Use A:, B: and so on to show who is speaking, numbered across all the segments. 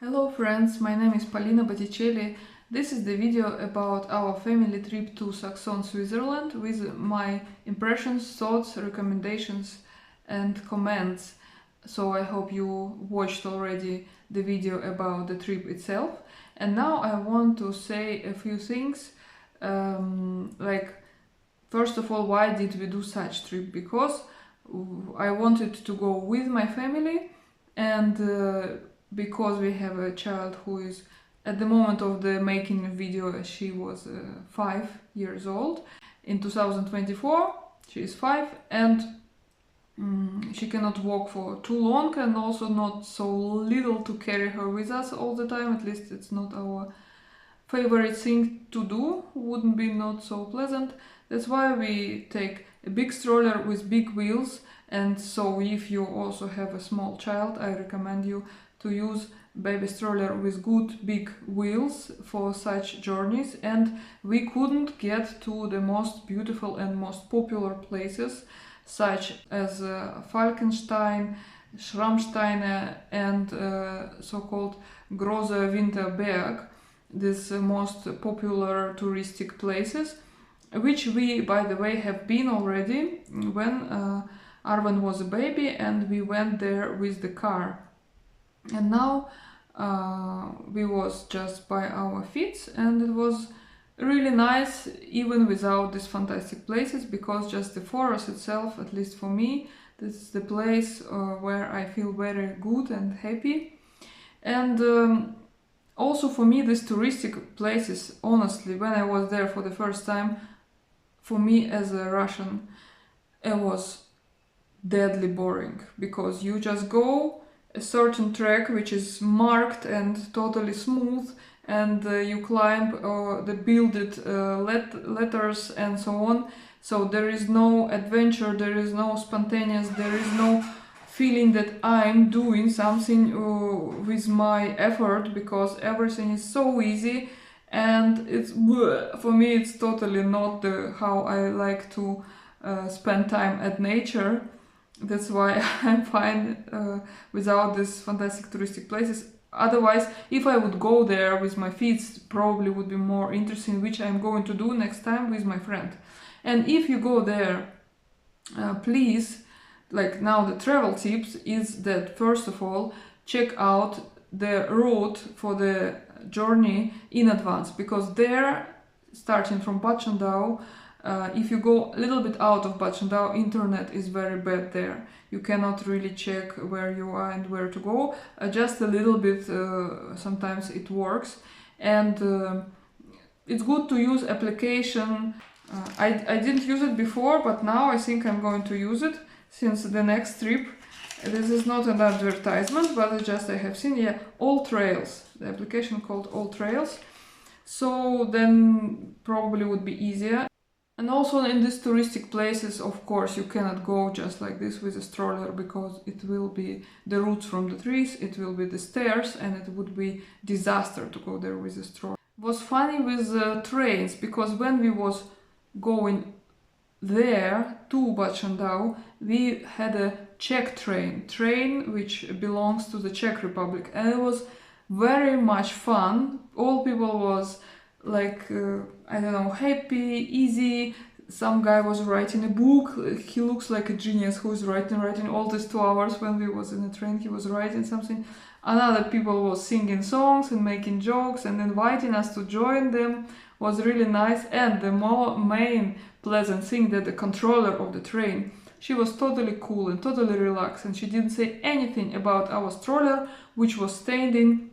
A: Hello friends, my name is Polina Botticelli. This is the video about our family trip to Saxon Switzerland with my impressions, thoughts, recommendations and comments. So I hope you watched already the video about the trip itself. And now I want to say a few things, first of all, why did we do such trip? Because I wanted to go with my family and because we have a child who is at the moment of the making the video she was 5 years old. In 2024 she is 5 and she cannot walk for too long and also not so little to carry her with us all the time. At least it's not our favorite thing to do, wouldn't be not so pleasant. That's why we take a big stroller with big wheels. And so if you also have a small child, I recommend you to use baby stroller with good big wheels for such journeys. And we couldn't get to the most beautiful and most popular places such as Falkenstein, Schrammsteine and so-called Große Winterberg, these most popular touristic places, which we, by the way, have been already when Arwen was a baby and we went there with the car. And now we was just by our feet and it was really nice even without these fantastic places, because just the forest itself, at least for me, this is the place where I feel very good and happy. And also for me, these touristic places, honestly, when I was there for the first time, for me as a Russian, it was deadly boring, because you just go a certain track which is marked and totally smooth, and you climb the builded letters and so on. So there is no adventure, there is no spontaneous, there is no feeling that I'm doing something with my effort, because everything is so easy and it's for me it's totally not how I like to spend time at nature. That's why I'm fine without these fantastic touristic places. Otherwise, if I would go there with my feet, probably would be more interesting, which I'm going to do next time with my friend. And if you go there, please, like now the travel tips is that first of all, check out the route for the journey in advance, because there, starting from Bad Schandau, if you go a little bit out of Bad Schandau, internet is very bad there. You cannot really check where you are and where to go. Just a little bit, sometimes it works. And it's good to use application. I didn't use it before, but now I think I'm going to use it since the next trip. This is not an advertisement, but it's just I have seen, yeah, All Trails. The application called All Trails. So then probably would be easier. And also in these touristic places, of course, you cannot go just like this with a stroller, because it will be the roots from the trees, it will be the stairs, and it would be disaster to go there with a stroller. It was funny with trains, because when we was going there to Bad Schandau, we had a Czech train which belongs to the Czech Republic, and it was very much fun. All people was like, I don't know, happy, easy. Some guy was writing a book. He looks like a genius who is writing all these 2 hours when we was in the train. He was writing something. Another people was singing songs and making jokes and inviting us to join them. Was really nice. And the main pleasant thing, that the controller of the train, she was totally cool and totally relaxed, and she didn't say anything about our stroller, which was standing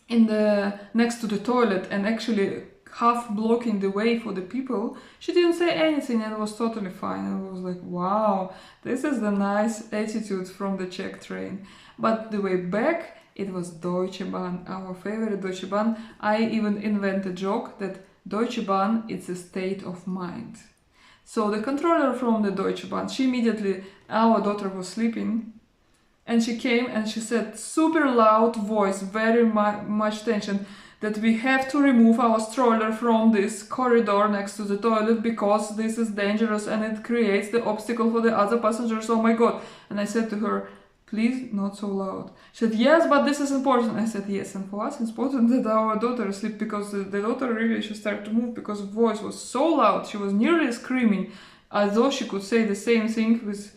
A: in the next to the toilet and actually half blocking the way for the people. She didn't say anything and it was totally fine. And I was like, wow, this is the nice attitude from the Czech train. But the way back, it was Deutsche Bahn, our favorite Deutsche Bahn. I even invented a joke that Deutsche Bahn is a state of mind. So the controller from the Deutsche Bahn, she immediately, our daughter was sleeping, and she came and she said, super loud voice, very much tension, that we have to remove our stroller from this corridor next to the toilet because this is dangerous and it creates the obstacle for the other passengers. Oh my god. And I said to her, Please, not so loud. She said, yes, but this is important. I said, yes, and for us it's important that our daughter sleep, because the daughter really, she started to move because her voice was so loud. She was nearly screaming, as though she could say the same thing with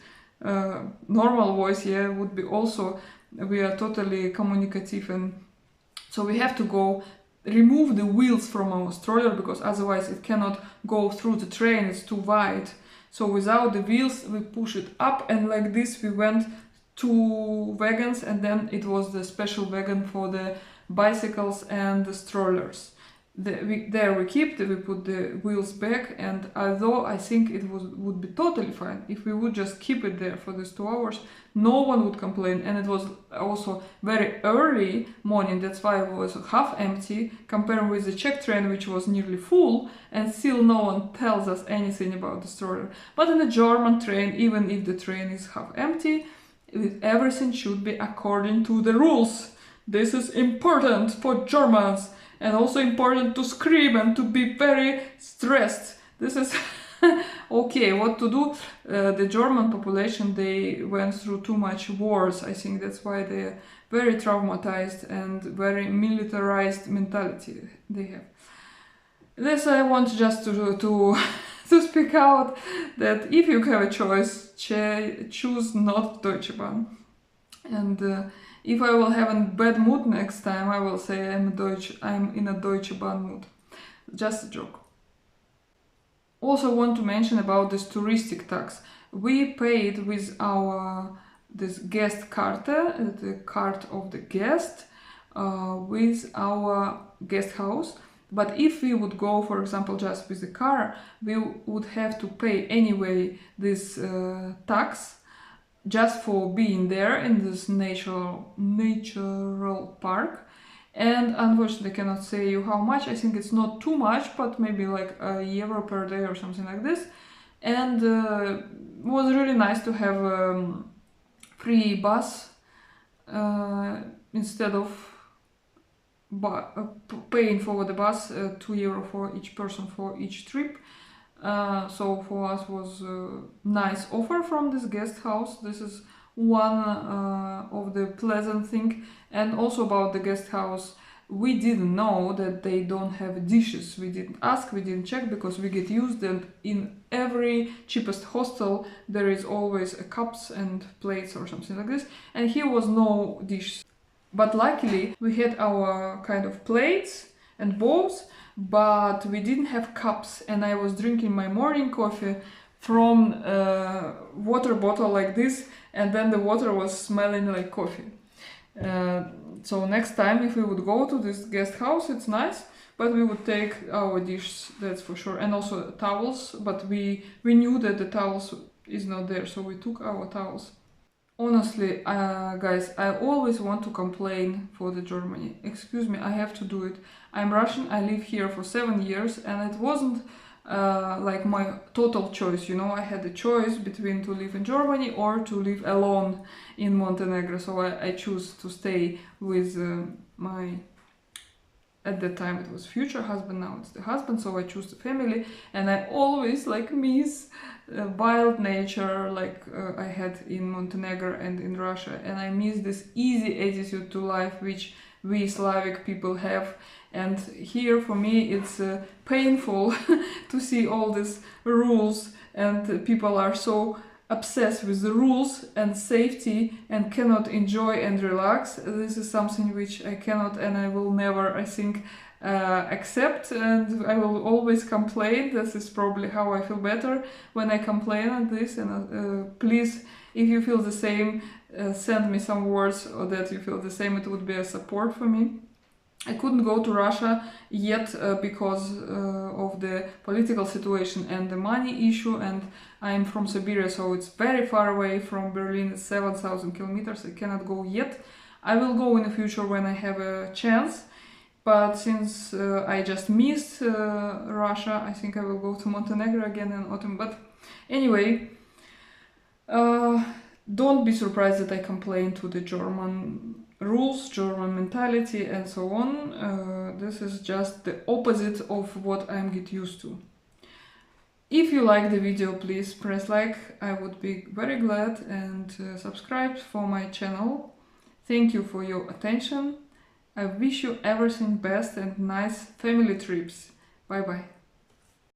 A: normal voice. Yeah, would be also, we are totally communicative, and so we have to go remove the wheels from our stroller, because otherwise it cannot go through the train, it's too wide. So without the wheels we push it up, and like this we went 2 wagons, and then it was the special wagon for the bicycles and the strollers. There we keep we put the wheels back, and although I think it would be totally fine if we would just keep it there for these 2 hours, no one would complain. And it was also very early morning, that's why it was half empty compared with the Czech train, which was nearly full, and still no one tells us anything about the stroller. But in the German train, even if the train is half empty, everything should be according to the rules. This is important for Germans, and also important to scream and to be very stressed. This is okay, what to do? The German population, they went through too much wars. I think that's why they're very traumatized and very militarized mentality they have. This I want just to speak out, that if you have a choice, choose not Deutsche Bahn. And if I will have a bad mood next time, I will say I'm in a Deutsche Bahn mood. Just a joke. Also want to mention about this touristic tax. We paid with this guest Karte, the card of the guest, with our guest house. But if we would go, for example, just with the car, we would have to pay anyway this tax just for being there in this natural park. And unfortunately I cannot say you how much. I think it's not too much, but maybe like €1 per day or something like this. And it was really nice to have free bus instead of paying for the bus, €2 for each person for each trip. So for us was a nice offer from this guest house. This is one of the pleasant thing. And also about the guest house, we didn't know that they don't have dishes. We didn't ask, we didn't check, because we get used that in every cheapest hostel there is always cups and plates or something like this, and here was no dish. But luckily we had our kind of plates and bowls, but we didn't have cups, and I was drinking my morning coffee from a water bottle like this, and then the water was smelling like coffee. So next time if we would go to this guest house, it's nice, but we would take our dishes, that's for sure, and also towels, but we knew that the towels is not there, so we took our towels. Honestly, guys, I always want to complain for the Germany. Excuse me, I have to do it. I'm Russian, I live here for 7 years, and it wasn't like my total choice, you know. I had a choice between to live in Germany or to live alone in Montenegro, so I choose to stay with my, at that time it was future husband, now it's the husband, so I choose the family. And I always like miss wild nature like I had in Montenegro and in Russia, and I miss this easy attitude to life which we Slavic people have. And here for me it's painful to see all these rules, and people are so obsessed with the rules and safety and cannot enjoy and relax. This is something which I cannot and I will never, I think, accept, and I will always complain. This is probably how I feel better when I complain on this. And please, if you feel the same, send me some words or that you feel the same. It would be a support for me. I couldn't go to Russia yet because of the political situation and the money issue, and I'm from Siberia, so it's very far away from Berlin, 7,000 kilometers. I cannot go yet. I will go in the future when I have a chance, but since I just missed Russia, I think I will go to Montenegro again in autumn. But anyway, don't be surprised that I complain to the German rules, German mentality and so on. This is just the opposite of what I'm get used to. If you like the video, please press like, I would be very glad, and subscribe for my channel. Thank you for your attention. I wish you everything best and nice family trips. Bye bye.